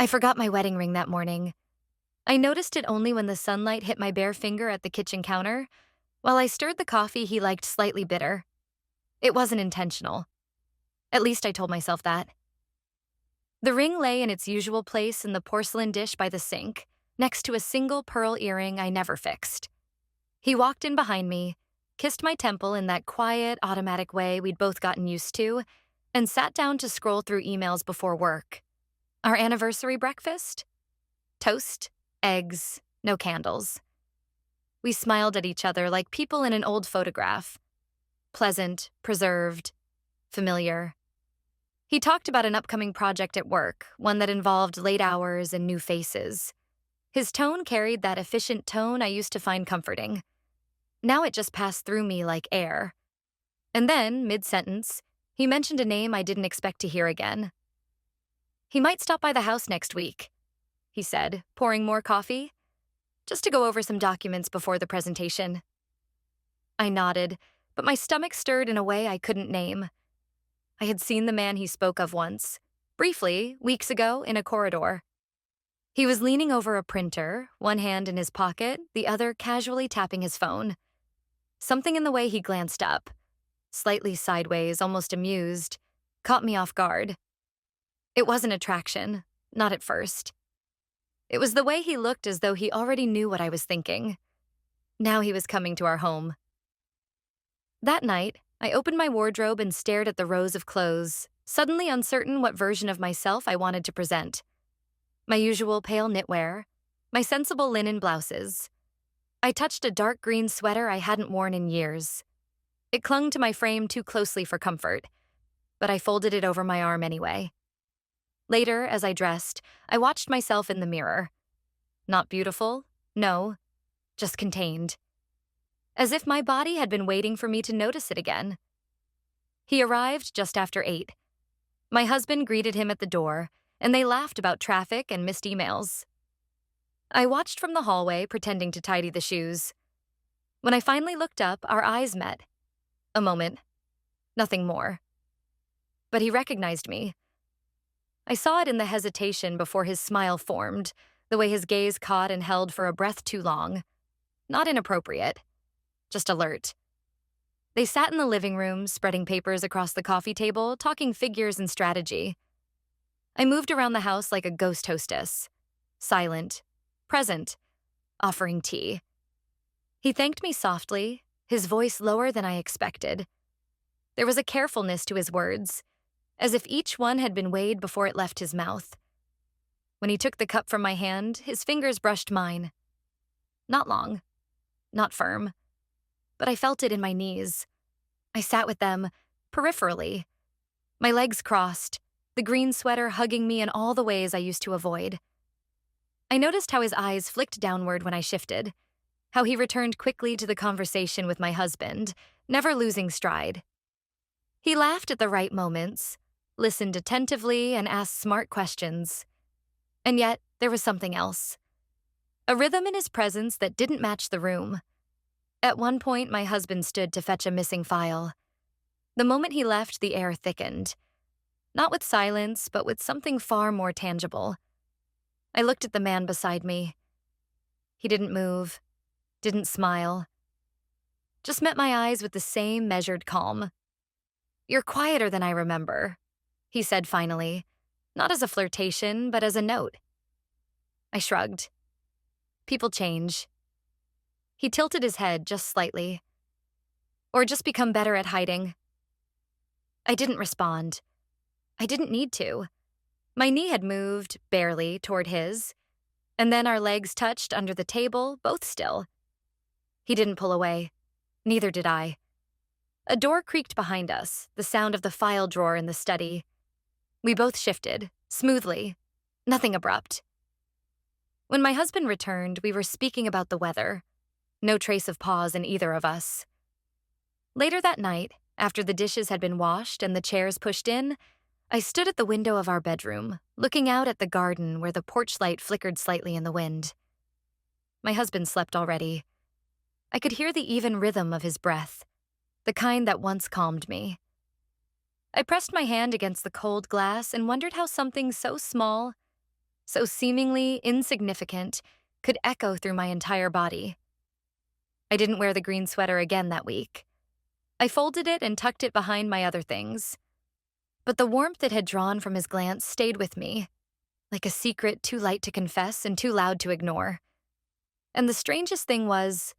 I forgot my wedding ring that morning. I noticed it only when the sunlight hit my bare finger at the kitchen counter, while I stirred the coffee he liked slightly bitter. It wasn't intentional. At least I told myself that. The ring lay in its usual place in the porcelain dish by the sink, next to a single pearl earring I never fixed. He walked in behind me, kissed my temple in that quiet, automatic way we'd both gotten used to, and sat down to scroll through emails before work. Our anniversary breakfast? Toast, eggs, no candles. We smiled at each other like people in an old photograph. Pleasant, preserved, familiar. He talked about an upcoming project at work, one that involved late hours and new faces. His tone carried that efficient tone I used to find comforting. Now it just passed through me like air. And then, mid-sentence, he mentioned a name I didn't expect to hear again. He might stop by the house next week, he said, pouring more coffee, just to go over some documents before the presentation. I nodded, but my stomach stirred in a way I couldn't name. I had seen the man he spoke of once, briefly, weeks ago, in a corridor. He was leaning over a printer, one hand in his pocket, the other casually tapping his phone. Something in the way he glanced up, slightly sideways, almost amused, caught me off guard. It wasn't attraction, not at first. It was the way he looked as though he already knew what I was thinking. Now he was coming to our home. That night, I opened my wardrobe and stared at the rows of clothes, suddenly uncertain what version of myself I wanted to present. My usual pale knitwear, my sensible linen blouses. I touched a dark green sweater I hadn't worn in years. It clung to my frame too closely for comfort, but I folded it over my arm anyway. Later, as I dressed, I watched myself in the mirror. Not beautiful, no, just contained. As if my body had been waiting for me to notice it again. He arrived just after 8. My husband greeted him at the door, and they laughed about traffic and missed emails. I watched from the hallway, pretending to tidy the shoes. When I finally looked up, our eyes met. A moment. Nothing more. But he recognized me. I saw it in the hesitation before his smile formed, the way his gaze caught and held for a breath too long. Not inappropriate. Just alert. They sat in the living room, spreading papers across the coffee table, talking figures and strategy. I moved around the house like a ghost hostess. Silent, present, offering tea. He thanked me softly, his voice lower than I expected. There was a carefulness to his words, as if each one had been weighed before it left his mouth. When he took the cup from my hand, his fingers brushed mine. Not long, not firm. But I felt it in my knees. I sat with them, peripherally. My legs crossed, the green sweater hugging me in all the ways I used to avoid. I noticed how his eyes flicked downward when I shifted, how he returned quickly to the conversation with my husband, never losing stride. He laughed at the right moments, listened attentively, and asked smart questions. And yet, there was something else. A rhythm in his presence that didn't match the room. At one point, my husband stood to fetch a missing file. The moment he left, the air thickened. Not with silence, but with something far more tangible. I looked at the man beside me. He didn't move, didn't smile. Just met my eyes with the same measured calm. "You're quieter than I remember," he said finally, not as a flirtation, but as a note. I shrugged. People change. He tilted his head just slightly. Or just become better at hiding. I didn't respond. I didn't need to. My knee had moved, barely, toward his, and then our legs touched under the table, both still. He didn't pull away. Neither did I. A door creaked behind us, the sound of the file drawer in the study. We both shifted, smoothly, nothing abrupt. When my husband returned, we were speaking about the weather. No trace of pause in either of us. Later that night, after the dishes had been washed and the chairs pushed in, I stood at the window of our bedroom, looking out at the garden where the porch light flickered slightly in the wind. My husband slept already. I could hear the even rhythm of his breath, the kind that once calmed me. I pressed my hand against the cold glass and wondered how something so small, so seemingly insignificant, could echo through my entire body. I didn't wear the green sweater again that week. I folded it and tucked it behind my other things. But the warmth it had drawn from his glance stayed with me, like a secret too light to confess and too loud to ignore. And the strangest thing was,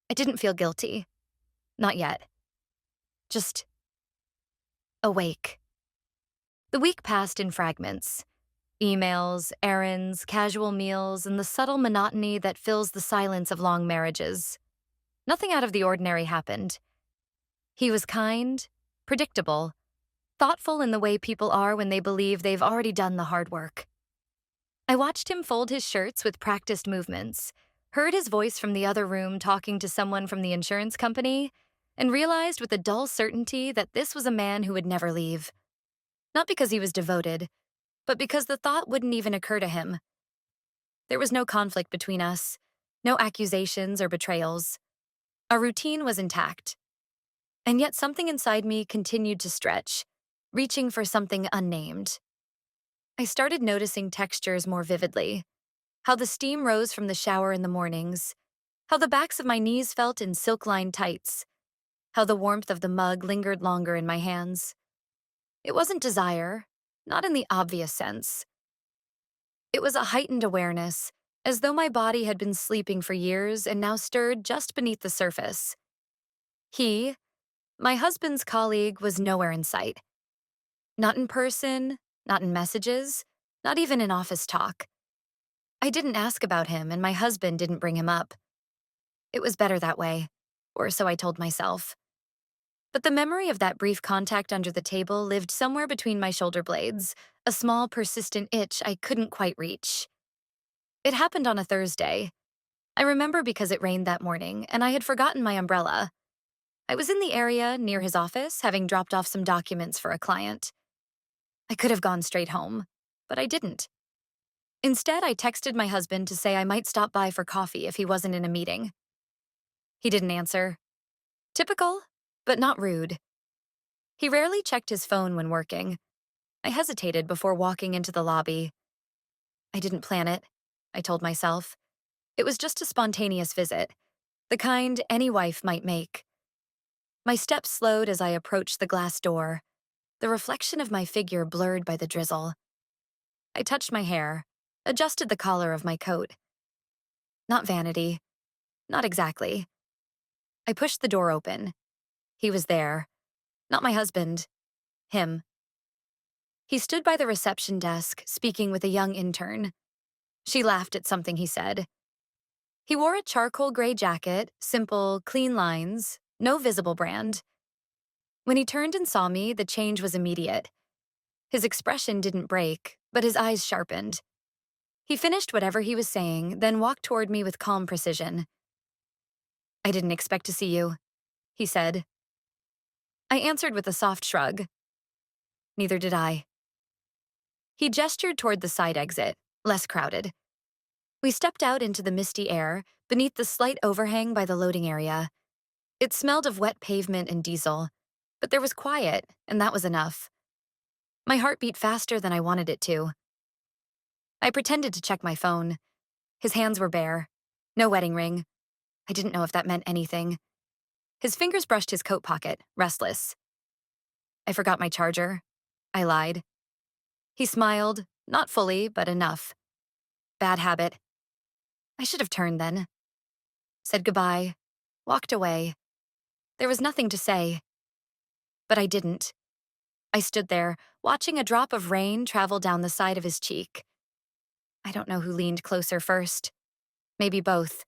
I didn't feel guilty. Not yet. Just awake. The week passed in fragments. Emails, errands, casual meals, and the subtle monotony that fills the silence of long marriages. Nothing out of the ordinary happened. He was kind, predictable, thoughtful in the way people are when they believe they've already done the hard work. I watched him fold his shirts with practiced movements, heard his voice from the other room talking to someone from the insurance company, and realized with a dull certainty that this was a man who would never leave. Not because he was devoted, but because the thought wouldn't even occur to him. There was no conflict between us, no accusations or betrayals. Our routine was intact. And yet something inside me continued to stretch, reaching for something unnamed. I started noticing textures more vividly, how the steam rose from the shower in the mornings, how the backs of my knees felt in silk-lined tights, how the warmth of the mug lingered longer in my hands. It wasn't desire, not in the obvious sense. It was a heightened awareness, as though my body had been sleeping for years and now stirred just beneath the surface. He, my husband's colleague, was nowhere in sight. Not in person, not in messages, not even in office talk. I didn't ask about him, and my husband didn't bring him up. It was better that way, or so I told myself. But the memory of that brief contact under the table lived somewhere between my shoulder blades, a small, persistent itch I couldn't quite reach. It happened on a Thursday. I remember because it rained that morning, and I had forgotten my umbrella. I was in the area near his office, having dropped off some documents for a client. I could have gone straight home, but I didn't. Instead, I texted my husband to say I might stop by for coffee if he wasn't in a meeting. He didn't answer. Typical, but not rude. He rarely checked his phone when working. I hesitated before walking into the lobby. I didn't plan it, I told myself. It was just a spontaneous visit, the kind any wife might make. My steps slowed as I approached the glass door, the reflection of my figure blurred by the drizzle. I touched my hair, adjusted the collar of my coat. Not vanity. Not exactly. I pushed the door open. He was there. Not my husband. Him. He stood by the reception desk, speaking with a young intern. She laughed at something he said. He wore a charcoal gray jacket, simple, clean lines, no visible brand. When he turned and saw me, the change was immediate. His expression didn't break, but his eyes sharpened. He finished whatever he was saying, then walked toward me with calm precision. I didn't expect to see you, he said. I answered with a soft shrug. Neither did I. He gestured toward the side exit, less crowded. We stepped out into the misty air, beneath the slight overhang by the loading area. It smelled of wet pavement and diesel, but there was quiet, and that was enough. My heart beat faster than I wanted it to. I pretended to check my phone. His hands were bare. No wedding ring. I didn't know if that meant anything. His fingers brushed his coat pocket, restless. I forgot my charger. I lied. He smiled, not fully, but enough. Bad habit. I should have turned then. Said goodbye. Walked away. There was nothing to say. But I didn't. I stood there, watching a drop of rain travel down the side of his cheek. I don't know who leaned closer first. Maybe both.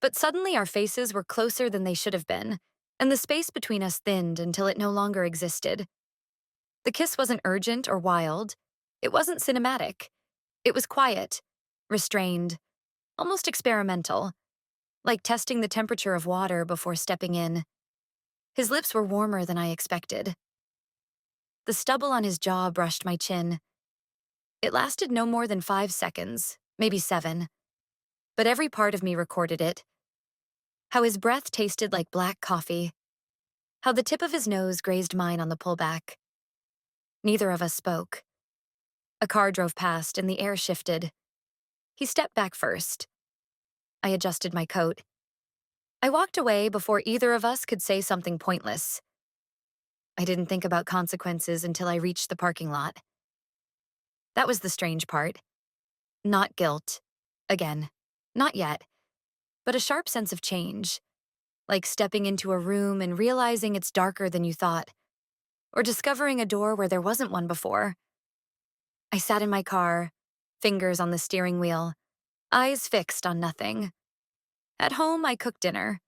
But suddenly our faces were closer than they should have been, and the space between us thinned until it no longer existed. The kiss wasn't urgent or wild. It wasn't cinematic. It was quiet, restrained, almost experimental, like testing the temperature of water before stepping in. His lips were warmer than I expected. The stubble on his jaw brushed my chin. It lasted no more than 5 seconds, maybe 7. But every part of me recorded it. How his breath tasted like black coffee. How the tip of his nose grazed mine on the pullback. Neither of us spoke. A car drove past and the air shifted. He stepped back first. I adjusted my coat. I walked away before either of us could say something pointless. I didn't think about consequences until I reached the parking lot. That was the strange part. Not guilt. Again. Not yet. But a sharp sense of change. Like stepping into a room and realizing it's darker than you thought. Or discovering a door where there wasn't one before. I sat in my car, fingers on the steering wheel, eyes fixed on nothing. At home, I cooked dinner.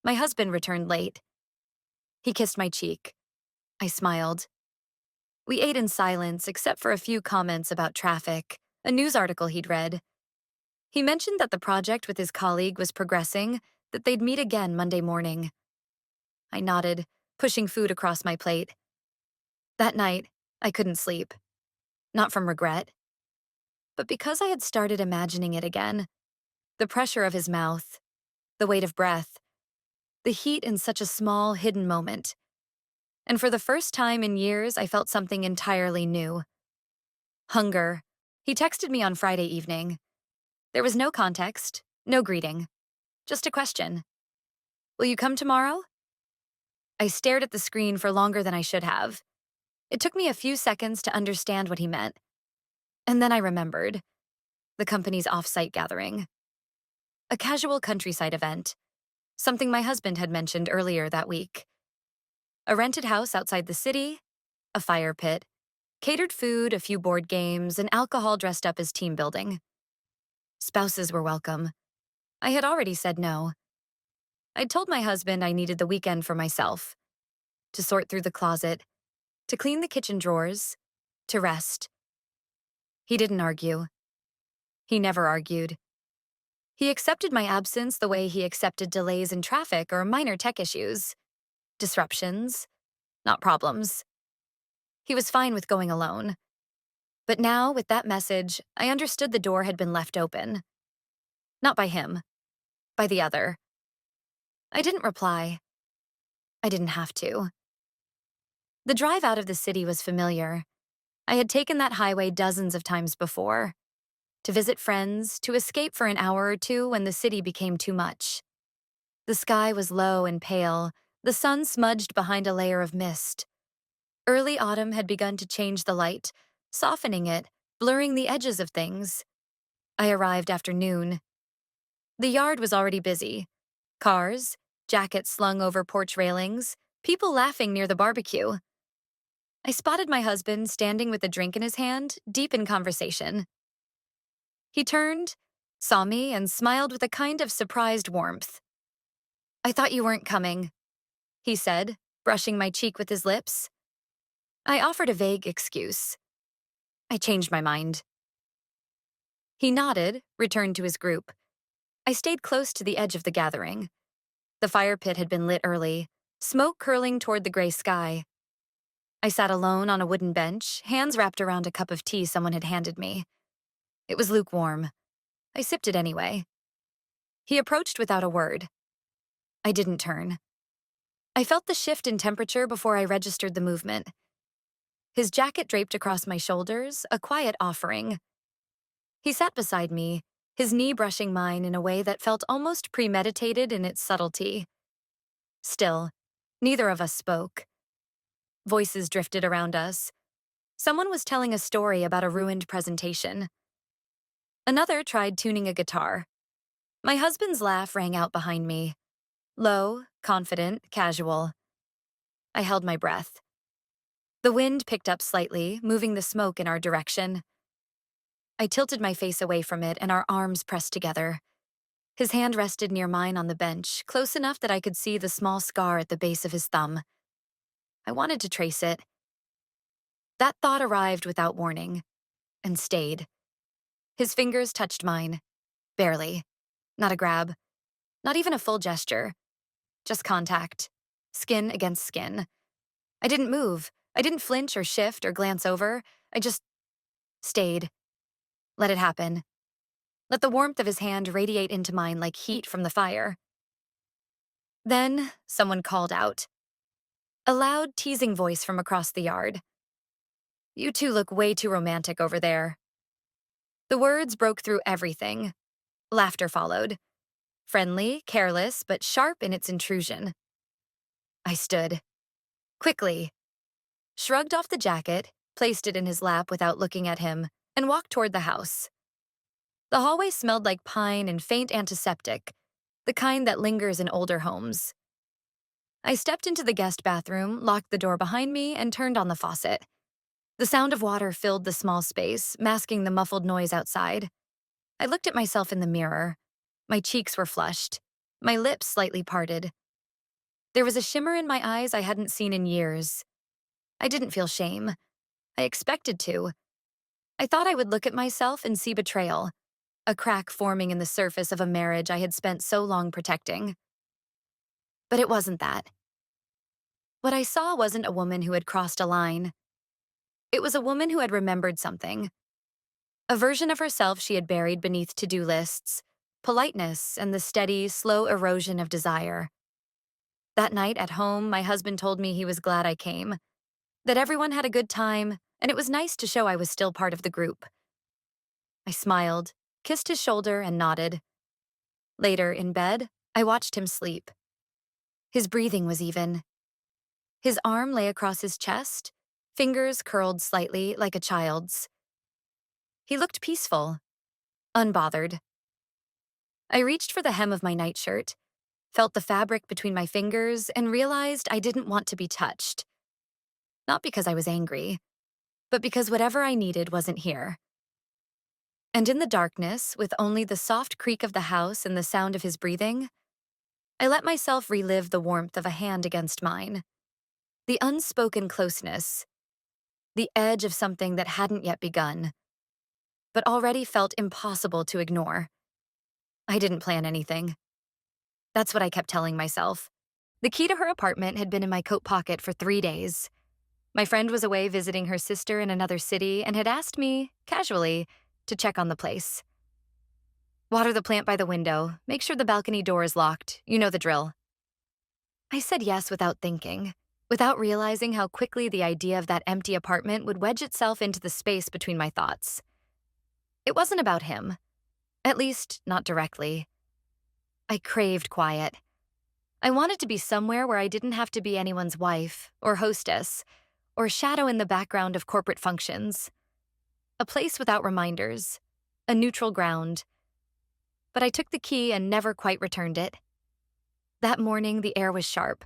My husband returned late. He kissed my cheek. I smiled. We ate in silence except for a few comments about traffic, a news article he'd read. He mentioned that the project with his colleague was progressing, that they'd meet again Monday morning. I nodded, pushing food across my plate. That night, I couldn't sleep. Not from regret, but because I had started imagining it again. The pressure of his mouth, the weight of breath, the heat in such a small, hidden moment. And for the first time in years, I felt something entirely new. Hunger. He texted me on Friday evening. There was no context, no greeting, just a question. Will you come tomorrow? I stared at the screen for longer than I should have. It took me a few seconds to understand what he meant. And then I remembered. The company's off-site gathering. A casual countryside event. Something my husband had mentioned earlier that week. A rented house outside the city, a fire pit, catered food, a few board games, and alcohol dressed up as team building. Spouses were welcome. I had already said no. I'd told my husband I needed the weekend for myself. To sort through the closet, to clean the kitchen drawers, to rest. He didn't argue. He never argued. He accepted my absence the way he accepted delays in traffic or minor tech issues. Disruptions, not problems. He was fine with going alone. But now, with that message, I understood the door had been left open. Not by him, by the other. I didn't reply. I didn't have to. The drive out of the city was familiar. I had taken that highway dozens of times before. To visit friends, to escape for an hour or two when the city became too much. The sky was low and pale, the sun smudged behind a layer of mist. Early autumn had begun to change the light, softening it, blurring the edges of things. I arrived after noon. The yard was already busy. Cars, jackets slung over porch railings, people laughing near the barbecue. I spotted my husband standing with a drink in his hand, deep in conversation. He turned, saw me, and smiled with a kind of surprised warmth. "I thought you weren't coming," he said, brushing my cheek with his lips. I offered a vague excuse. "I changed my mind." He nodded, returned to his group. I stayed close to the edge of the gathering. The fire pit had been lit early, smoke curling toward the gray sky. I sat alone on a wooden bench, hands wrapped around a cup of tea someone had handed me. It was lukewarm. I sipped it anyway. He approached without a word. I didn't turn. I felt the shift in temperature before I registered the movement. His jacket draped across my shoulders, a quiet offering. He sat beside me, his knee brushing mine in a way that felt almost premeditated in its subtlety. Still, neither of us spoke. Voices drifted around us. Someone was telling a story about a ruined presentation. Another tried tuning a guitar. My husband's laugh rang out behind me. Low, confident, casual. I held my breath. The wind picked up slightly, moving the smoke in our direction. I tilted my face away from it and our arms pressed together. His hand rested near mine on the bench, close enough that I could see the small scar at the base of his thumb. I wanted to trace it. That thought arrived without warning, and stayed. His fingers touched mine. Barely. Not a grab. Not even a full gesture. Just contact. Skin against skin. I didn't move. I didn't flinch or shift or glance over. I just stayed. Let it happen. Let the warmth of his hand radiate into mine like heat from the fire. Then, someone called out. A loud, teasing voice from across the yard. "You two look way too romantic over there." The words broke through everything. Laughter followed. Friendly, careless, but sharp in its intrusion. I stood. Quickly. Shrugged off the jacket, placed it in his lap without looking at him, and walked toward the house. The hallway smelled like pine and faint antiseptic, the kind that lingers in older homes. I stepped into the guest bathroom, locked the door behind me, and turned on the faucet. The sound of water filled the small space, masking the muffled noise outside. I looked at myself in the mirror. My cheeks were flushed, my lips slightly parted. There was a shimmer in my eyes I hadn't seen in years. I didn't feel shame. I expected to. I thought I would look at myself and see betrayal, a crack forming in the surface of a marriage I had spent so long protecting. But it wasn't that. What I saw wasn't a woman who had crossed a line. It was a woman who had remembered something. A version of herself she had buried beneath to-do lists, politeness, and the steady, slow erosion of desire. That night at home, my husband told me he was glad I came, that everyone had a good time, and it was nice to show I was still part of the group. I smiled, kissed his shoulder, and nodded. Later, in bed, I watched him sleep. His breathing was even. His arm lay across his chest, fingers curled slightly like a child's. He looked peaceful, unbothered. I reached for the hem of my nightshirt, felt the fabric between my fingers, and realized I didn't want to be touched. Not because I was angry, but because whatever I needed wasn't here. And in the darkness, with only the soft creak of the house and the sound of his breathing, I let myself relive the warmth of a hand against mine, the unspoken closeness, the edge of something that hadn't yet begun, but already felt impossible to ignore. I didn't plan anything. That's what I kept telling myself. The key to her apartment had been in my coat pocket for 3 days. My friend was away visiting her sister in another city and had asked me, casually, to check on the place. "Water the plant by the window, make sure the balcony door is locked, you know the drill." I said yes without thinking, without realizing how quickly the idea of that empty apartment would wedge itself into the space between my thoughts. It wasn't about him. At least, not directly. I craved quiet. I wanted to be somewhere where I didn't have to be anyone's wife, or hostess, or shadow in the background of corporate functions. A place without reminders, a neutral ground. But I took the key and never quite returned it. That morning, the air was sharp.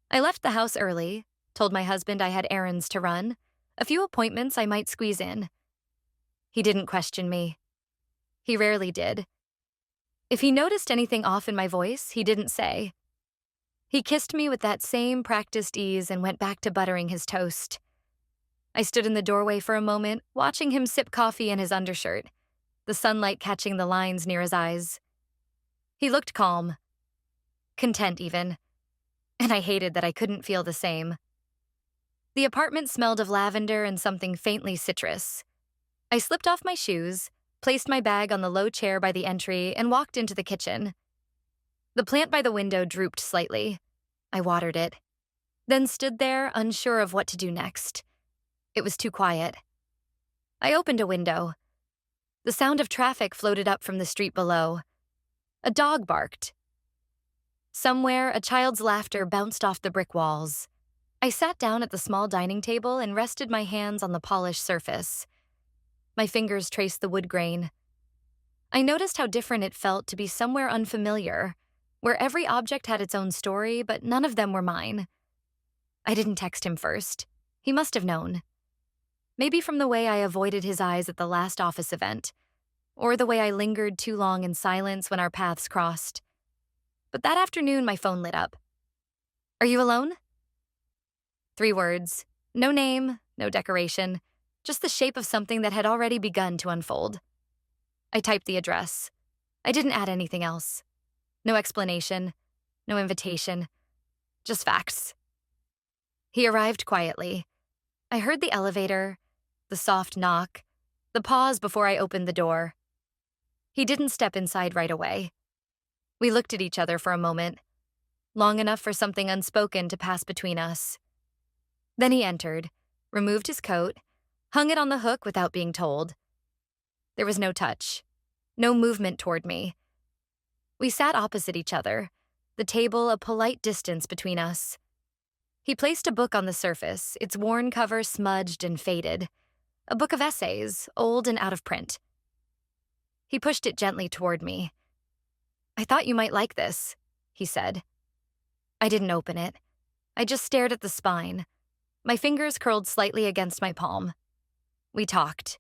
I left the house early, told my husband I had errands to run, a few appointments I might squeeze in. He didn't question me. He rarely did. If he noticed anything off in my voice, he didn't say. He kissed me with that same practiced ease and went back to buttering his toast. I stood in the doorway for a moment, watching him sip coffee in his undershirt, the sunlight catching the lines near his eyes. He looked calm, content even, and I hated that I couldn't feel the same. The apartment smelled of lavender and something faintly citrus. I slipped off my shoes, placed my bag on the low chair by the entry, and walked into the kitchen. The plant by the window drooped slightly. I watered it, then stood there, unsure of what to do next. It was too quiet. I opened a window. The sound of traffic floated up from the street below. A dog barked. Somewhere, a child's laughter bounced off the brick walls. I sat down at the small dining table and rested my hands on the polished surface. My fingers traced the wood grain. I noticed how different it felt to be somewhere unfamiliar, where every object had its own story, but none of them were mine. I didn't text him first. He must have known. Maybe from the way I avoided his eyes at the last office event, or the way I lingered too long in silence when our paths crossed. But that afternoon, my phone lit up. "Are you alone?" 3 words. No name, no decoration, just the shape of something that had already begun to unfold. I typed the address. I didn't add anything else. No explanation, no invitation, just facts. He arrived quietly. I heard the elevator, the soft knock, the pause before I opened the door. He didn't step inside right away. We looked at each other for a moment, long enough for something unspoken to pass between us. Then he entered, removed his coat, hung it on the hook without being told. There was no touch, no movement toward me. We sat opposite each other, the table a polite distance between us. He placed a book on the surface, its worn cover smudged and faded, a book of essays, old and out of print. He pushed it gently toward me. "I thought you might like this," he said. I didn't open it. I just stared at the spine, my fingers curled slightly against my palm. We talked.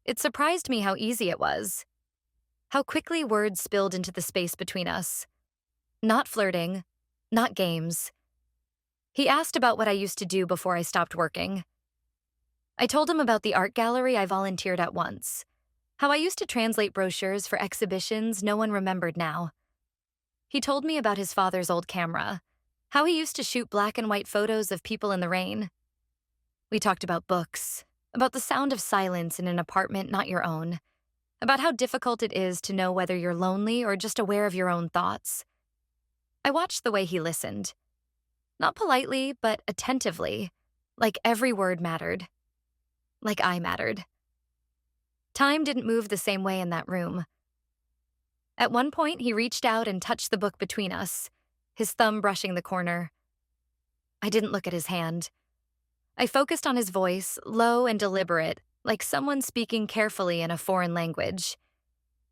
It surprised me how easy it was, how quickly words spilled into the space between us. Not flirting, not games. He asked about what I used to do before I stopped working. I told him about the art gallery I volunteered at once, how I used to translate brochures for exhibitions no one remembered now. He told me about his father's old camera, how he used to shoot black and white photos of people in the rain. We talked about books, about the sound of silence in an apartment not your own, about how difficult it is to know whether you're lonely or just aware of your own thoughts. I watched the way he listened. Not politely, but attentively, like every word mattered. Like I mattered. Time didn't move the same way in that room. At one point, he reached out and touched the book between us, his thumb brushing the corner. I didn't look at his hand. I focused on his voice, low and deliberate, like someone speaking carefully in a foreign language.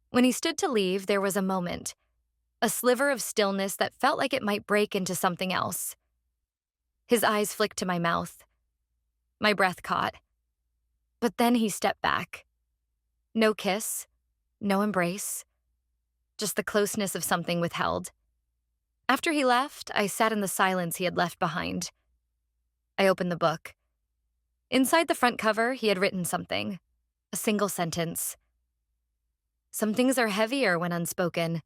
When he stood to leave, there was a moment, a sliver of stillness that felt like it might break into something else. His eyes flicked to my mouth. My breath caught. But then he stepped back. No kiss, no embrace, just the closeness of something withheld. After he left, I sat in the silence he had left behind. I opened the book. Inside the front cover, he had written something, a single sentence. Some things are heavier when unspoken.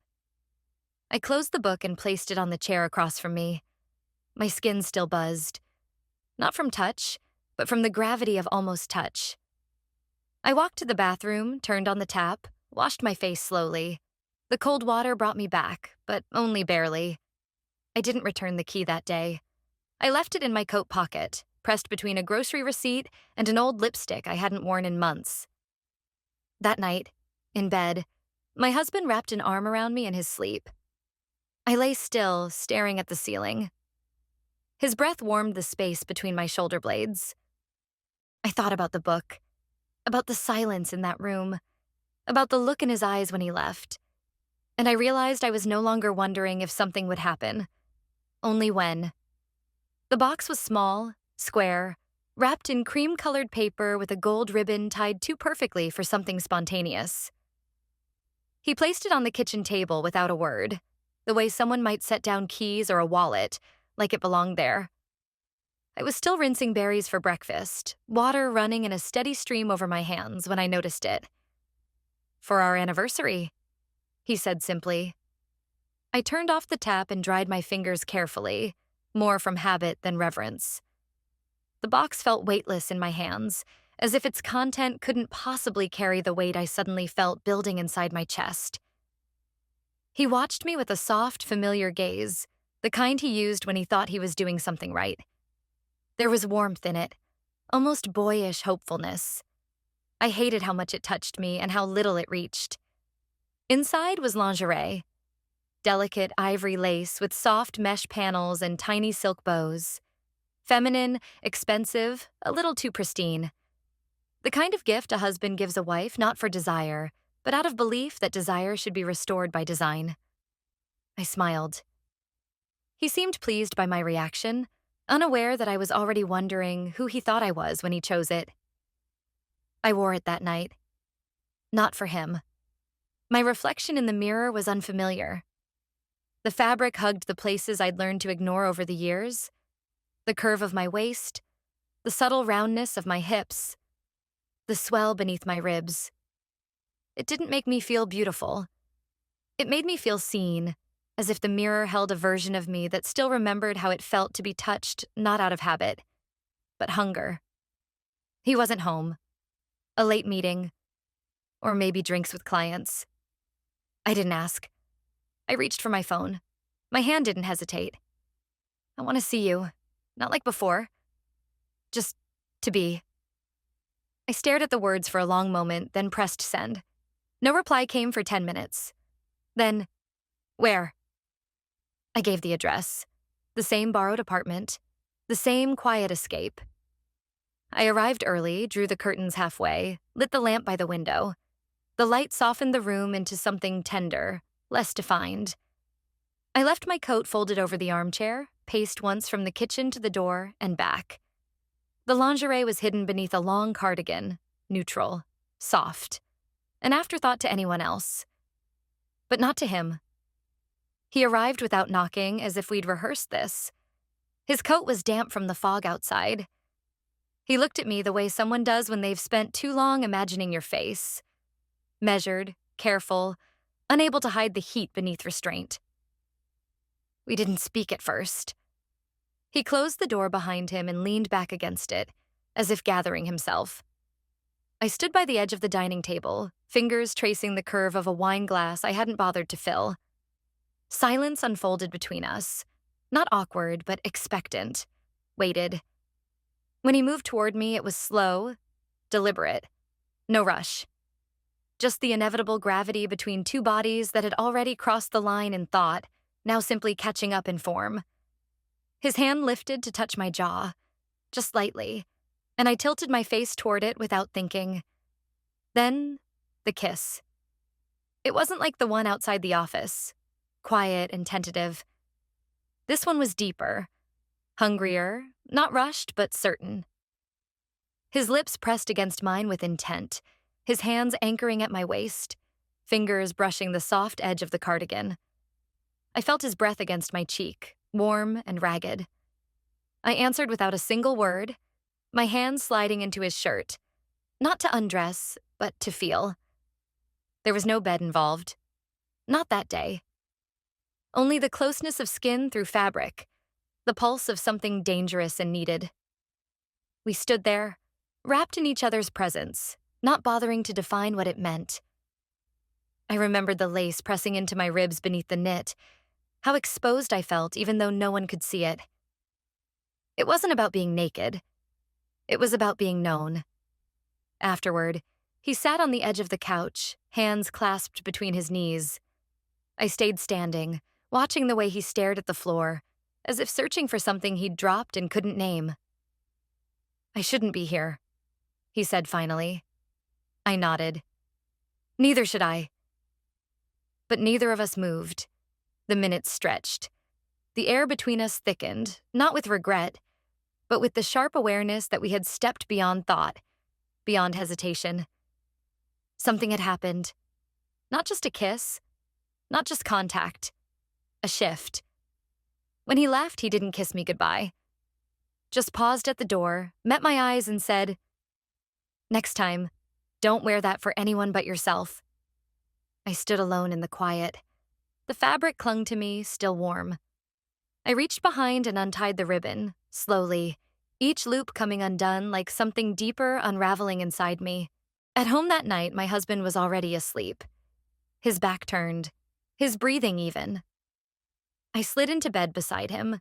I closed the book and placed it on the chair across from me. My skin still buzzed. Not from touch, but from the gravity of almost touch. I walked to the bathroom, turned on the tap, washed my face slowly. The cold water brought me back, but only barely. I didn't return the key that day. I left it in my coat pocket, pressed between a grocery receipt and an old lipstick I hadn't worn in months. That night, in bed, my husband wrapped an arm around me in his sleep. I lay still, staring at the ceiling. His breath warmed the space between my shoulder blades. I thought about the book, about the silence in that room, about the look in his eyes when he left. And I realized I was no longer wondering if something would happen, only when. The box was small, square, wrapped in cream-colored paper with a gold ribbon tied too perfectly for something spontaneous. He placed it on the kitchen table without a word, the way someone might set down keys or a wallet, like it belonged there. I was still rinsing berries for breakfast, water running in a steady stream over my hands when I noticed it. "For our anniversary," he said simply. I turned off the tap and dried my fingers carefully, more from habit than reverence. The box felt weightless in my hands, as if its content couldn't possibly carry the weight I suddenly felt building inside my chest. He watched me with a soft, familiar gaze, the kind he used when he thought he was doing something right. There was warmth in it, almost boyish hopefulness. I hated how much it touched me and how little it reached. Inside was lingerie, delicate ivory lace with soft mesh panels and tiny silk bows. Feminine, expensive, a little too pristine. The kind of gift a husband gives a wife not for desire, but out of belief that desire should be restored by design. I smiled. He seemed pleased by my reaction, unaware that I was already wondering who he thought I was when he chose it. I wore it that night. Not for him. My reflection in the mirror was unfamiliar. The fabric hugged the places I'd learned to ignore over the years, the curve of my waist, the subtle roundness of my hips, the swell beneath my ribs. It didn't make me feel beautiful. It made me feel seen, as if the mirror held a version of me that still remembered how it felt to be touched, not out of habit, but hunger. He wasn't home. A late meeting, or maybe drinks with clients. I didn't ask. I reached for my phone. My hand didn't hesitate. "I want to see you. Not like before. Just to be." I stared at the words for a long moment, then pressed send. No reply came for 10 minutes. Then, where? I gave the address. The same borrowed apartment. The same quiet escape. I arrived early, drew the curtains halfway, lit the lamp by the window. The light softened the room into something tender, less defined. I left my coat folded over the armchair, paced once from the kitchen to the door and back. The lingerie was hidden beneath a long cardigan, neutral, soft, an afterthought to anyone else. But not to him. He arrived without knocking, as if we'd rehearsed this. His coat was damp from the fog outside. He looked at me the way someone does when they've spent too long imagining your face. Measured, careful, unable to hide the heat beneath restraint. We didn't speak at first. He closed the door behind him and leaned back against it, as if gathering himself. I stood by the edge of the dining table, fingers tracing the curve of a wine glass I hadn't bothered to fill. Silence unfolded between us. Not awkward, but expectant. Waited. When he moved toward me, it was slow, deliberate. No rush. Just the inevitable gravity between two bodies that had already crossed the line in thought, now simply catching up in form. His hand lifted to touch my jaw, just lightly, and I tilted my face toward it without thinking. Then, the kiss. It wasn't like the one outside the office, quiet and tentative. This one was deeper, hungrier, not rushed, but certain. His lips pressed against mine with intent, his hands anchoring at my waist, fingers brushing the soft edge of the cardigan. I felt his breath against my cheek, warm and ragged. I answered without a single word, my hands sliding into his shirt, not to undress, but to feel. There was no bed involved. Not that day. Only the closeness of skin through fabric, the pulse of something dangerous and needed. We stood there, wrapped in each other's presence, not bothering to define what it meant. I remembered the lace pressing into my ribs beneath the knit, how exposed I felt even though no one could see it. It wasn't about being naked. It was about being known. Afterward, he sat on the edge of the couch, hands clasped between his knees. I stayed standing, watching the way he stared at the floor, as if searching for something he'd dropped and couldn't name. I shouldn't be here, he said finally. I nodded. Neither should I. But neither of us moved. The minutes stretched. The air between us thickened, not with regret, but with the sharp awareness that we had stepped beyond thought, beyond hesitation. Something had happened. Not just a kiss, not just contact. A shift. When he left, he didn't kiss me goodbye. Just paused at the door, met my eyes and said, "Next time, don't wear that for anyone but yourself." I stood alone in the quiet. The fabric clung to me, still warm. I reached behind and untied the ribbon, slowly, each loop coming undone like something deeper unraveling inside me. At home that night, my husband was already asleep. His back turned, his breathing even. I slid into bed beside him,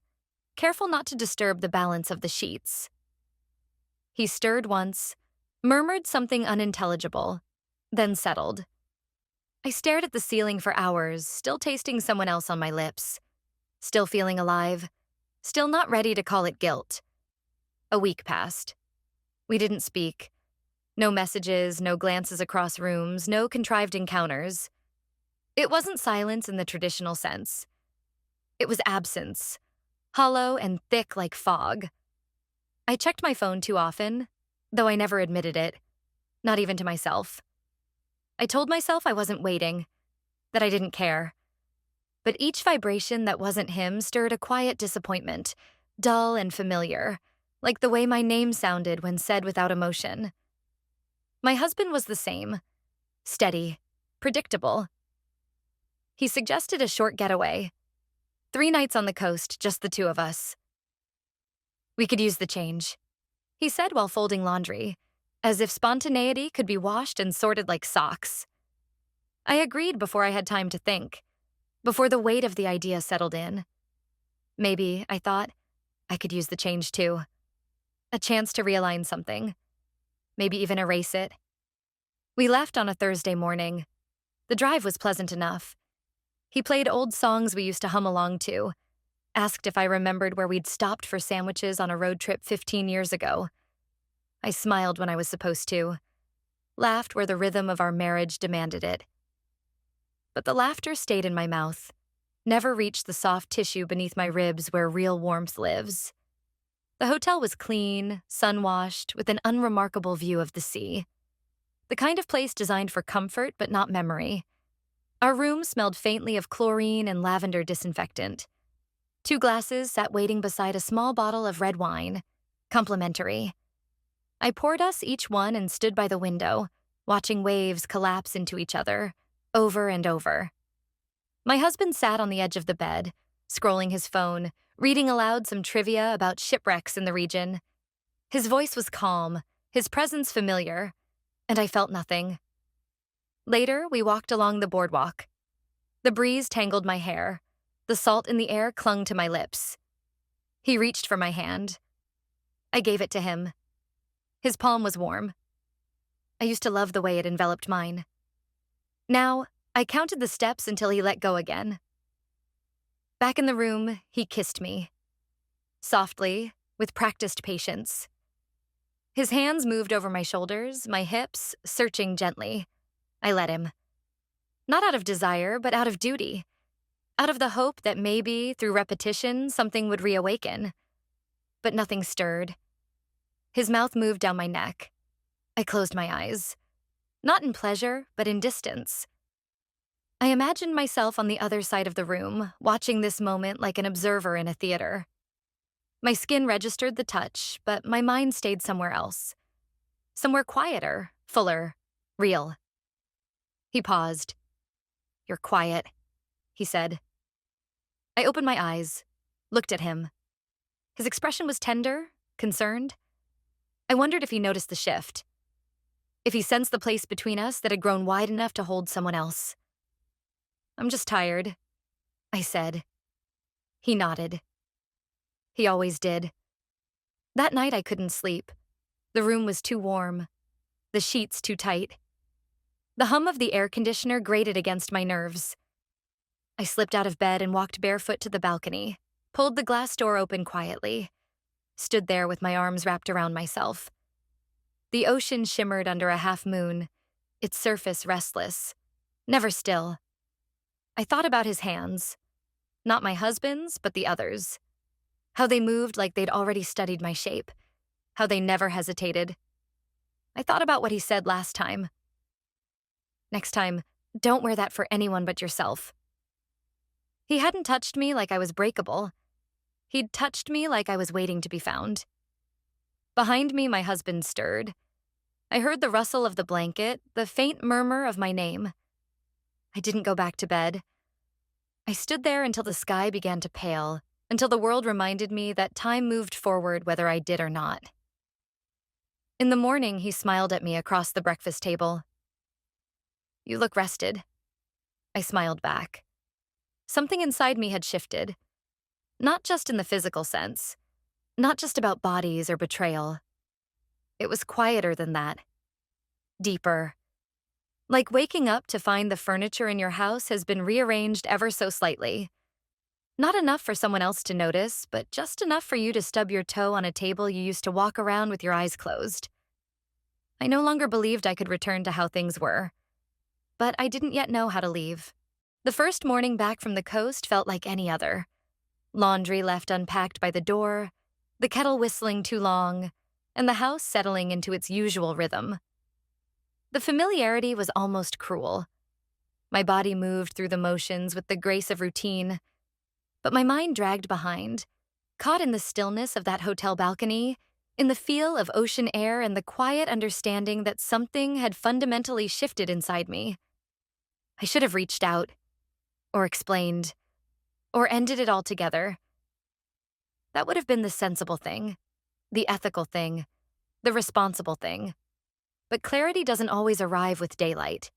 careful not to disturb the balance of the sheets. He stirred once, murmured something unintelligible, then settled. I stared at the ceiling for hours, still tasting someone else on my lips, still feeling alive, still not ready to call it guilt. A week passed. We didn't speak. No messages, no glances across rooms, no contrived encounters. It wasn't silence in the traditional sense. It was absence, hollow and thick like fog. I checked my phone too often, though I never admitted it, not even to myself. I told myself I wasn't waiting, that I didn't care. But each vibration that wasn't him stirred a quiet disappointment, dull and familiar, like the way my name sounded when said without emotion. My husband was the same, steady, predictable. He suggested a short getaway. 3 nights on the coast, just the two of us. We could use the change, he said while folding laundry, as if spontaneity could be washed and sorted like socks. I agreed before I had time to think, before the weight of the idea settled in. Maybe, I thought, I could use the change too. A chance to realign something. maybe even erase it. We left on a Thursday morning. The drive was pleasant enough. He played old songs we used to hum along to, asked if I remembered where we'd stopped for sandwiches on a road trip 15 years ago. I smiled when I was supposed to, laughed where the rhythm of our marriage demanded it. But the laughter stayed in my mouth, never reached the soft tissue beneath my ribs where real warmth lives. The hotel was clean, sun-washed, with an unremarkable view of the sea. The kind of place designed for comfort but not memory. Our room smelled faintly of chlorine and lavender disinfectant. 2 glasses sat waiting beside a small bottle of red wine, complimentary. I poured us each one and stood by the window, watching waves collapse into each other, over and over. My husband sat on the edge of the bed, scrolling his phone, reading aloud some trivia about shipwrecks in the region. His voice was calm, his presence familiar, and I felt nothing. Later, we walked along the boardwalk. The breeze tangled my hair. The salt in the air clung to my lips. He reached for my hand. I gave it to him. His palm was warm. I used to love the way it enveloped mine. Now, I counted the steps until he let go again. Back in the room, he kissed me. Softly, with practiced patience. His hands moved over my shoulders, my hips, searching gently. I let him. Not out of desire, but out of duty. Out of the hope that maybe, through repetition, something would reawaken. But nothing stirred. His mouth moved down my neck. I closed my eyes. Not in pleasure, but in distance. I imagined myself on the other side of the room, watching this moment like an observer in a theater. My skin registered the touch, but my mind stayed somewhere else. Somewhere quieter, fuller, real. He paused. "You're quiet," he said. I opened my eyes, looked at him. His expression was tender, concerned. I wondered if he noticed the shift. If he sensed the place between us that had grown wide enough to hold someone else. "I'm just tired," I said. He nodded. He always did. That night I couldn't sleep. The room was too warm. The sheets too tight. The hum of the air conditioner grated against my nerves. I slipped out of bed and walked barefoot to the balcony, pulled the glass door open quietly, stood there with my arms wrapped around myself. The ocean shimmered under a half moon, its surface restless, never still. I thought about his hands. Not my husband's, but the others'. How they moved like they'd already studied my shape. How they never hesitated. I thought about what he said last time. "Next time, don't wear that for anyone but yourself." He hadn't touched me like I was breakable. He'd touched me like I was waiting to be found. Behind me, my husband stirred. I heard the rustle of the blanket, the faint murmur of my name. I didn't go back to bed. I stood there until the sky began to pale, until the world reminded me that time moved forward whether I did or not. In the morning, he smiled at me across the breakfast table. "You look rested." I smiled back. Something inside me had shifted. Not just in the physical sense. Not just about bodies or betrayal. It was quieter than that. Deeper. Like waking up to find the furniture in your house has been rearranged ever so slightly. Not enough for someone else to notice, but just enough for you to stub your toe on a table you used to walk around with your eyes closed. I no longer believed I could return to how things were. But I didn't yet know how to leave. The first morning back from the coast felt like any other. Laundry left unpacked by the door, the kettle whistling too long, and the house settling into its usual rhythm. The familiarity was almost cruel. My body moved through the motions with the grace of routine, but my mind dragged behind, caught in the stillness of that hotel balcony, in the feel of ocean air and the quiet understanding that something had fundamentally shifted inside me. I should have reached out, or explained, or ended it altogether. That would have been the sensible thing, the ethical thing, the responsible thing. But clarity doesn't always arrive with daylight.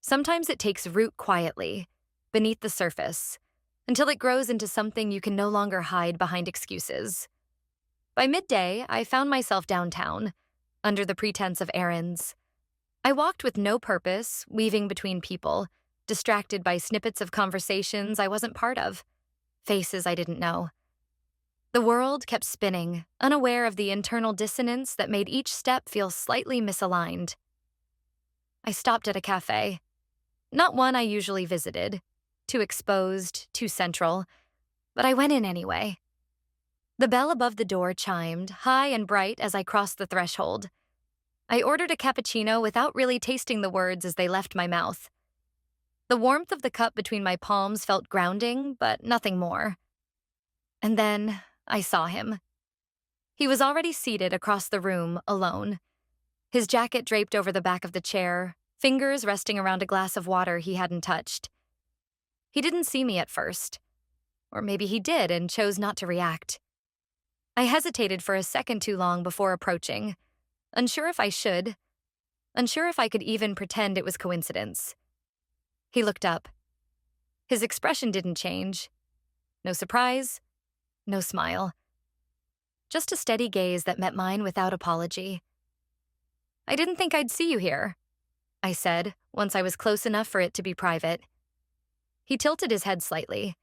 Sometimes it takes root quietly, beneath the surface, until it grows into something you can no longer hide behind excuses. By midday, I found myself downtown, under the pretense of errands. I walked with no purpose, weaving between people, distracted by snippets of conversations I wasn't part of, faces I didn't know. The world kept spinning, unaware of the internal dissonance that made each step feel slightly misaligned. I stopped at a cafe. Not one I usually visited. Too exposed, too central. But I went in anyway. The bell above the door chimed, high and bright as I crossed the threshold. I ordered a cappuccino without really tasting the words as they left my mouth. The warmth of the cup between my palms felt grounding, but nothing more. And then I saw him. He was already seated across the room, alone. His jacket draped over the back of the chair, fingers resting around a glass of water he hadn't touched. He didn't see me at first. Or maybe he did and chose not to react. I hesitated for a second too long before approaching, unsure if I should, unsure if I could even pretend it was coincidence. He looked up. His expression didn't change. No surprise, no smile. Just a steady gaze that met mine without apology. "I didn't think I'd see you here," I said, once I was close enough for it to be private. He tilted his head slightly.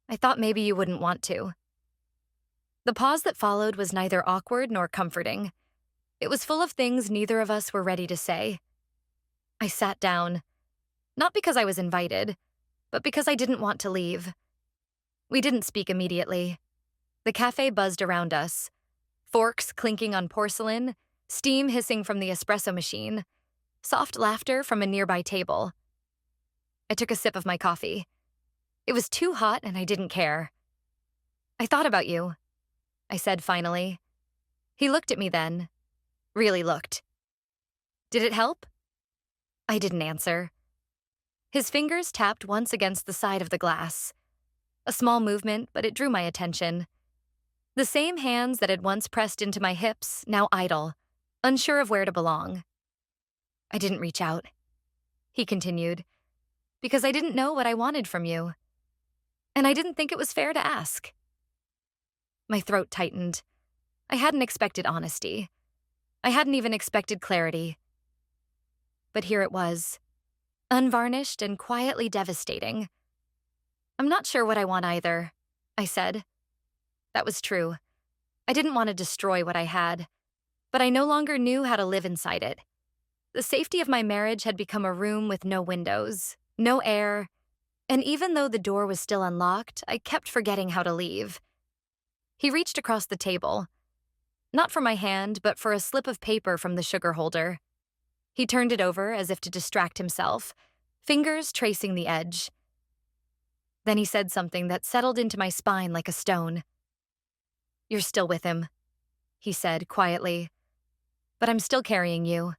"I thought maybe you wouldn't want to." The pause that followed was neither awkward nor comforting. It was full of things neither of us were ready to say. I sat down, not because I was invited, but because I didn't want to leave. We didn't speak immediately. The cafe buzzed around us, forks clinking on porcelain, steam hissing from the espresso machine, soft laughter from a nearby table. I took a sip of my coffee. It was too hot and I didn't care. "I thought about you," I said finally. He looked at me then. Really looked. "Did it help?" I didn't answer. His fingers tapped once against the side of the glass. A small movement, but it drew my attention. The same hands that had once pressed into my hips, now idle, unsure of where to belong. "I didn't reach out," he continued, "because I didn't know what I wanted from you. And I didn't think it was fair to ask." My throat tightened. I hadn't expected honesty. I hadn't even expected clarity. But here it was, unvarnished and quietly devastating. "I'm not sure what I want either," I said. That was true. I didn't want to destroy what I had, but I no longer knew how to live inside it. The safety of my marriage had become a room with no windows, no air, and even though the door was still unlocked, I kept forgetting how to leave. He reached across the table, not for my hand, but for a slip of paper from the sugar holder. He turned it over as if to distract himself, fingers tracing the edge. Then he said something that settled into my spine like a stone. "You're still with him," he said quietly, "but I'm still carrying you."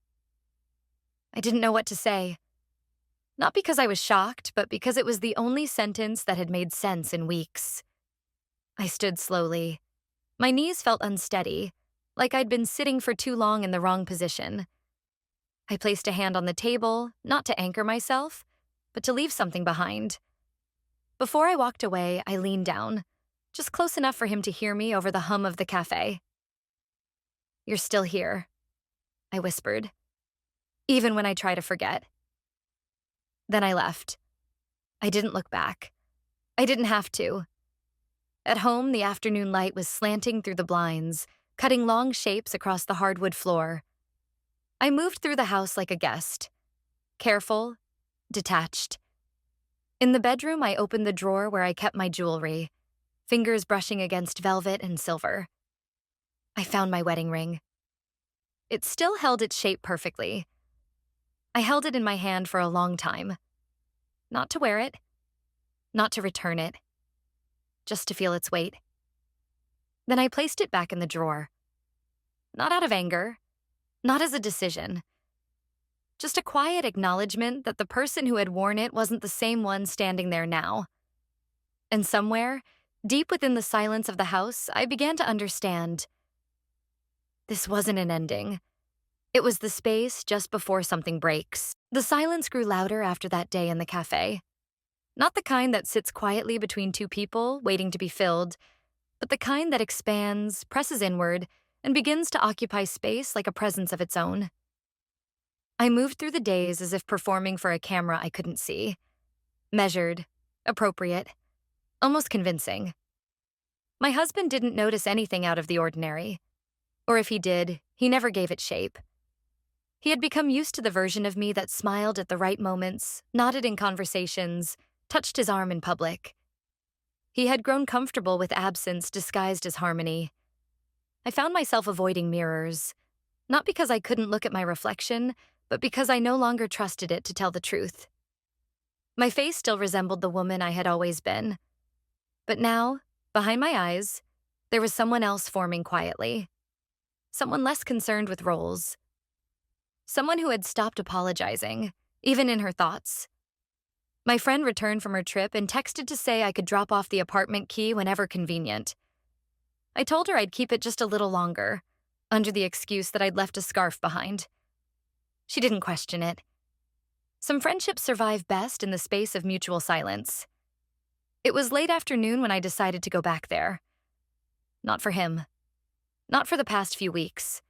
I didn't know what to say. Not because I was shocked, but because it was the only sentence that had made sense in weeks. I stood slowly. My knees felt unsteady, like I'd been sitting for too long in the wrong position. I placed a hand on the table, not to anchor myself, but to leave something behind. Before I walked away, I leaned down, just close enough for him to hear me over the hum of the cafe. "You're still here," I whispered, "even when I try to forget." Then I left. I didn't look back. I didn't have to. At home, the afternoon light was slanting through the blinds, cutting long shapes across the hardwood floor. I moved through the house like a guest, careful, detached. In the bedroom, I opened the drawer where I kept my jewelry, fingers brushing against velvet and silver. I found my wedding ring. It still held its shape perfectly. I held it in my hand for a long time. Not to wear it, not to return it, just to feel its weight. Then I placed it back in the drawer. Not out of anger, not as a decision. Just a quiet acknowledgement that the person who had worn it wasn't the same one standing there now. And somewhere, deep within the silence of the house, I began to understand. This wasn't an ending. It was the space just before something breaks. The silence grew louder after that day in the cafe. Not the kind that sits quietly between two people, waiting to be filled, but the kind that expands, presses inward, and begins to occupy space like a presence of its own. I moved through the days as if performing for a camera I couldn't see. Measured, appropriate, almost convincing. My husband didn't notice anything out of the ordinary. Or if he did, he never gave it shape. He had become used to the version of me that smiled at the right moments, nodded in conversations, touched his arm in public. He had grown comfortable with absence disguised as harmony. I found myself avoiding mirrors, not because I couldn't look at my reflection, but because I no longer trusted it to tell the truth. My face still resembled the woman I had always been. But now, behind my eyes, there was someone else forming quietly. Someone less concerned with roles. Someone who had stopped apologizing, even in her thoughts. My friend returned from her trip and texted to say I could drop off the apartment key whenever convenient. I told her I'd keep it just a little longer, under the excuse that I'd left a scarf behind. She didn't question it. Some friendships survive best in the space of mutual silence. It was late afternoon when I decided to go back there. Not for him. Not for the past few weeks.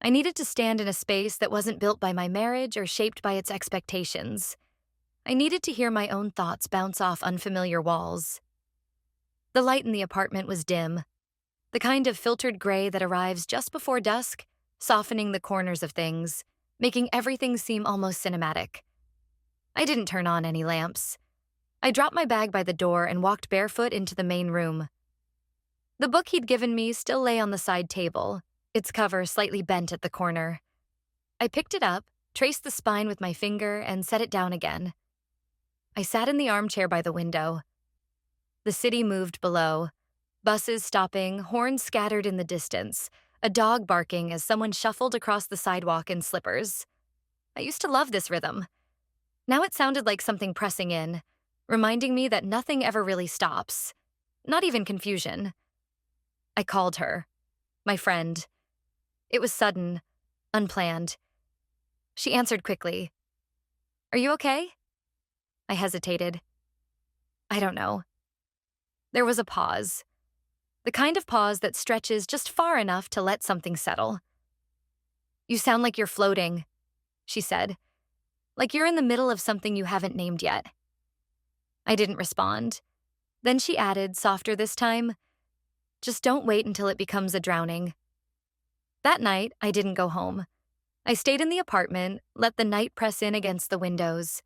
I needed to stand in a space that wasn't built by my marriage or shaped by its expectations. I needed to hear my own thoughts bounce off unfamiliar walls. The light in the apartment was dim, the kind of filtered gray that arrives just before dusk, softening the corners of things, making everything seem almost cinematic. I didn't turn on any lamps. I dropped my bag by the door and walked barefoot into the main room. The book he'd given me still lay on the side table, its cover slightly bent at the corner. I picked it up, traced the spine with my finger, and set it down again. I sat in the armchair by the window. The city moved below, buses stopping, horns scattered in the distance, a dog barking as someone shuffled across the sidewalk in slippers. I used to love this rhythm. Now it sounded like something pressing in, reminding me that nothing ever really stops, not even confusion. I called her, my friend. It was sudden, unplanned. She answered quickly. "Are you okay?" I hesitated. "I don't know." There was a pause. The kind of pause that stretches just far enough to let something settle. "You sound like you're floating," she said. "Like you're in the middle of something you haven't named yet." I didn't respond. Then she added, softer this time, "Just don't wait until it becomes a drowning." That night, I didn't go home. I stayed in the apartment, let the night press in against the windows,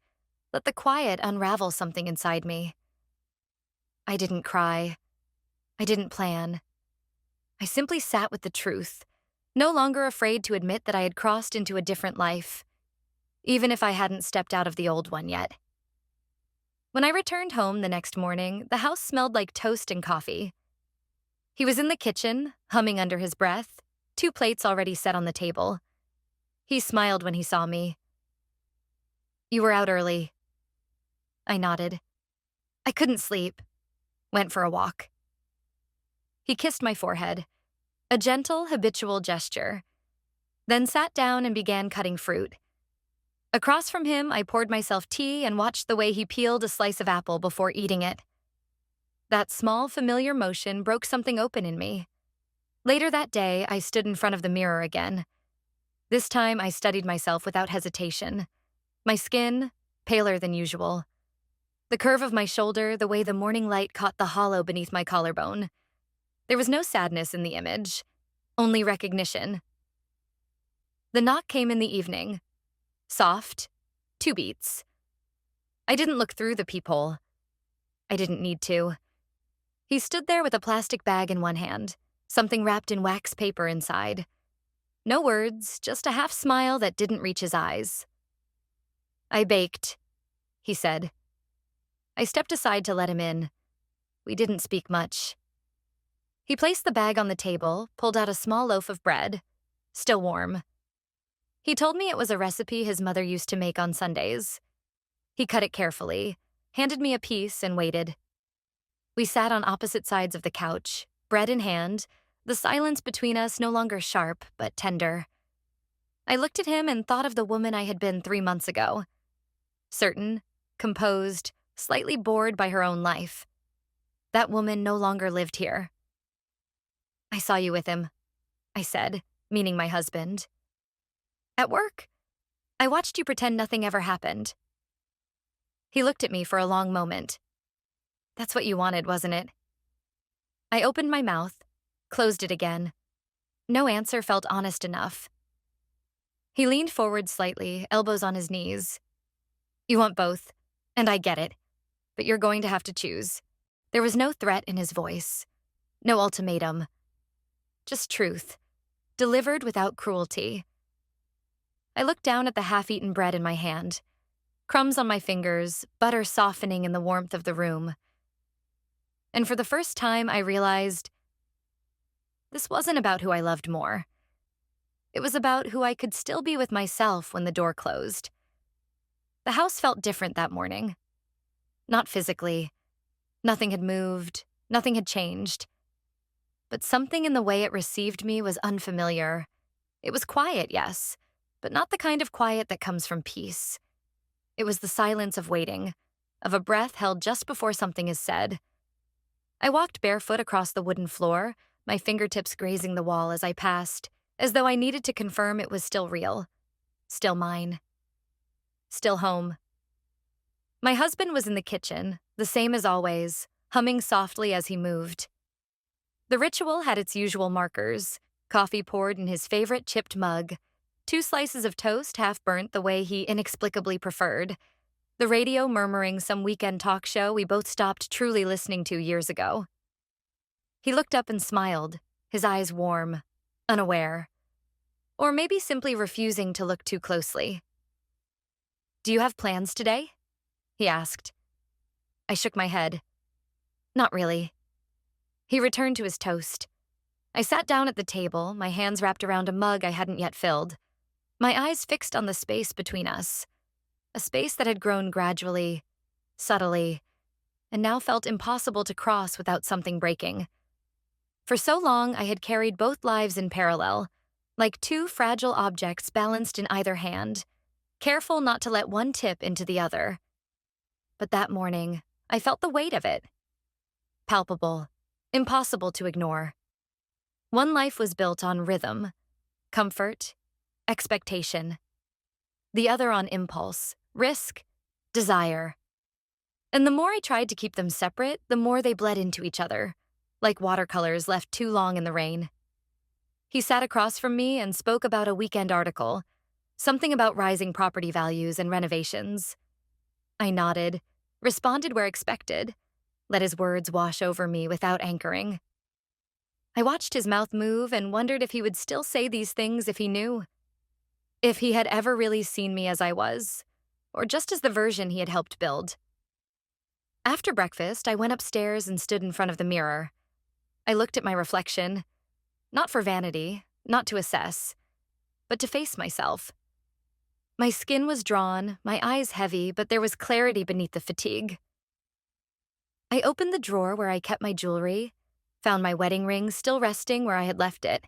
let the quiet unravel something inside me. I didn't cry. I didn't plan. I simply sat with the truth, no longer afraid to admit that I had crossed into a different life, even if I hadn't stepped out of the old one yet. When I returned home the next morning, the house smelled like toast and coffee. He was in the kitchen, humming under his breath, 2 plates already set on the table. He smiled when he saw me. "You were out early." I nodded. "I couldn't sleep. Went for a walk." He kissed my forehead, a gentle, habitual gesture, then sat down and began cutting fruit. Across from him, I poured myself tea and watched the way he peeled a slice of apple before eating it. That small, familiar motion broke something open in me. Later that day, I stood in front of the mirror again. This time, I studied myself without hesitation. My skin, paler than usual. The curve of my shoulder, the way the morning light caught the hollow beneath my collarbone. There was no sadness in the image, only recognition. The knock came in the evening. Soft, 2 beats. I didn't look through the peephole. I didn't need to. He stood there with a plastic bag in one hand, something wrapped in wax paper inside. No words, just a half smile that didn't reach his eyes. "I baked," he said. I stepped aside to let him in. We didn't speak much. He placed the bag on the table, pulled out a small loaf of bread, still warm. He told me it was a recipe his mother used to make on Sundays. He cut it carefully, handed me a piece, and waited. We sat on opposite sides of the couch, bread in hand, the silence between us no longer sharp, but tender. I looked at him and thought of the woman I had been 3 months ago. Certain, composed, slightly bored by her own life. That woman no longer lived here. "I saw you with him," I said, meaning my husband. At work, I watched you pretend nothing ever happened. He looked at me for a long moment. That's what you wanted, wasn't it? I opened my mouth, closed it again. No answer felt honest enough. He leaned forward slightly, elbows on his knees. You want both, and I get it, but you're going to have to choose. There was no threat in his voice, no ultimatum, just truth, delivered without cruelty. I looked down at the half-eaten bread in my hand, crumbs on my fingers, butter softening in the warmth of the room. And for the first time, I realized this wasn't about who I loved more. It was about who I could still be with myself when the door closed. The house felt different that morning. Not physically. Nothing had moved, nothing had changed. But something in the way it received me was unfamiliar. It was quiet, yes, but not the kind of quiet that comes from peace. It was the silence of waiting, of a breath held just before something is said. I walked barefoot across the wooden floor, my fingertips grazing the wall as I passed, as though I needed to confirm it was still real, still mine, still home. My husband was in the kitchen, the same as always, humming softly as he moved. The ritual had its usual markers: coffee poured in his favorite chipped mug, 2 slices of toast half burnt the way he inexplicably preferred, the radio murmuring some weekend talk show we both stopped truly listening to years ago. He looked up and smiled, his eyes warm, unaware. Or maybe simply refusing to look too closely. Do you have plans today? He asked. I shook my head. Not really. He returned to his toast. I sat down at the table, my hands wrapped around a mug I hadn't yet filled, my eyes fixed on the space between us, a space that had grown gradually, subtly, and now felt impossible to cross without something breaking. For so long, I had carried both lives in parallel, like 2 fragile objects balanced in either hand, careful not to let one tip into the other. But that morning, I felt the weight of it. Palpable, impossible to ignore. One life was built on rhythm, comfort, expectation. The other on impulse, risk, desire. And the more I tried to keep them separate, the more they bled into each other, like watercolors left too long in the rain. He sat across from me and spoke about a weekend article, something about rising property values and renovations. I nodded, responded where expected, let his words wash over me without anchoring. I watched his mouth move and wondered if he would still say these things if he knew. If he had ever really seen me as I was, or just as the version he had helped build. After breakfast, I went upstairs and stood in front of the mirror. I looked at my reflection, not for vanity, not to assess, but to face myself. My skin was drawn, my eyes heavy, but there was clarity beneath the fatigue. I opened the drawer where I kept my jewelry, found my wedding ring still resting where I had left it.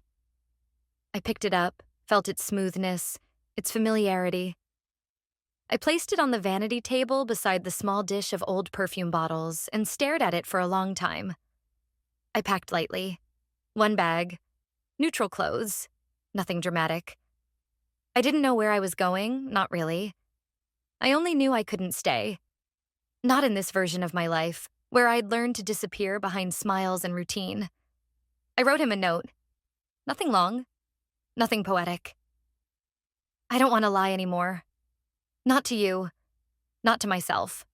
I picked it up, felt its smoothness, its familiarity. I placed it on the vanity table beside the small dish of old perfume bottles and stared at it for a long time. I packed lightly. 1 bag, neutral clothes, nothing dramatic. I didn't know where I was going, not really. I only knew I couldn't stay. Not in this version of my life, where I'd learned to disappear behind smiles and routine. I wrote him a note. Nothing long, nothing poetic. I don't want to lie anymore. Not to you, not to myself.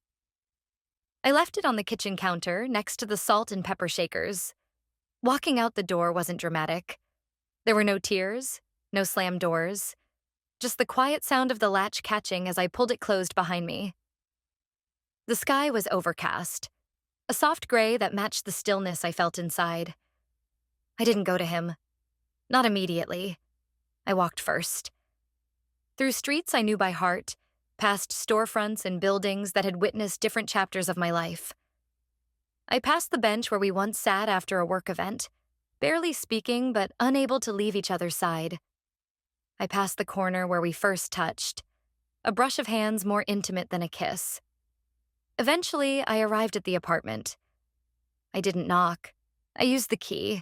I left it on the kitchen counter next to the salt and pepper shakers. Walking out the door wasn't dramatic. There were no tears, no slammed doors, just the quiet sound of the latch catching as I pulled it closed behind me. The sky was overcast, a soft gray that matched the stillness I felt inside. I didn't go to him. Not immediately. I walked first. Through streets I knew by heart, past storefronts and buildings that had witnessed different chapters of my life. I passed the bench where we once sat after a work event, barely speaking but unable to leave each other's side. I passed the corner where we first touched, a brush of hands more intimate than a kiss. Eventually, I arrived at the apartment. I didn't knock. I used the key.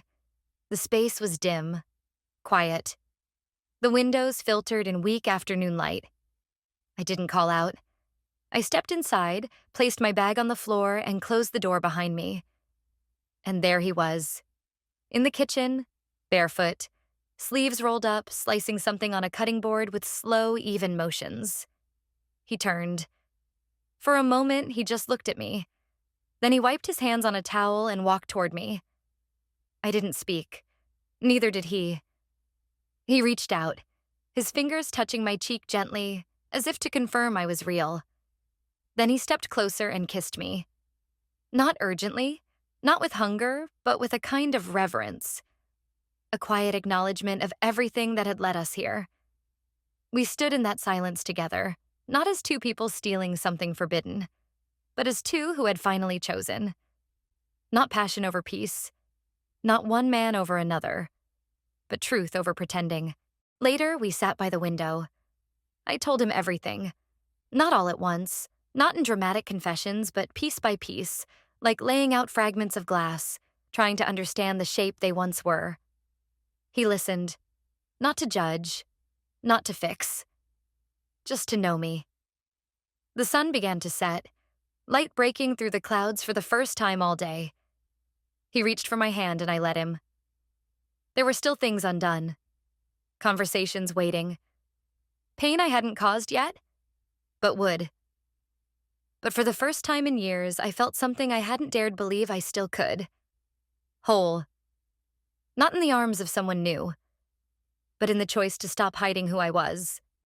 The space was dim, quiet. The windows filtered in weak afternoon light. I didn't call out. I stepped inside, placed my bag on the floor, and closed the door behind me. And there he was, in the kitchen, barefoot, sleeves rolled up, slicing something on a cutting board with slow, even motions. He turned. For a moment, he just looked at me. Then he wiped his hands on a towel and walked toward me. I didn't speak. Neither did he. He reached out, his fingers touching my cheek gently, as if to confirm I was real. Then he stepped closer and kissed me. Not urgently, not with hunger, but with a kind of reverence. A quiet acknowledgement of everything that had led us here. We stood in that silence together, not as two people stealing something forbidden, but as two who had finally chosen. Not passion over peace, not one man over another, but truth over pretending. Later, we sat by the window. I told him everything. Not all at once, not in dramatic confessions, but piece by piece, like laying out fragments of glass, trying to understand the shape they once were. He listened, not to judge, not to fix, just to know me. The sun began to set, light breaking through the clouds for the first time all day. He reached for my hand and I let him. There were still things undone. Conversations waiting. Pain I hadn't caused yet, but would. But for the first time in years, I felt something I hadn't dared believe I still could. Whole. Not in the arms of someone new, but in the choice to stop hiding who I was.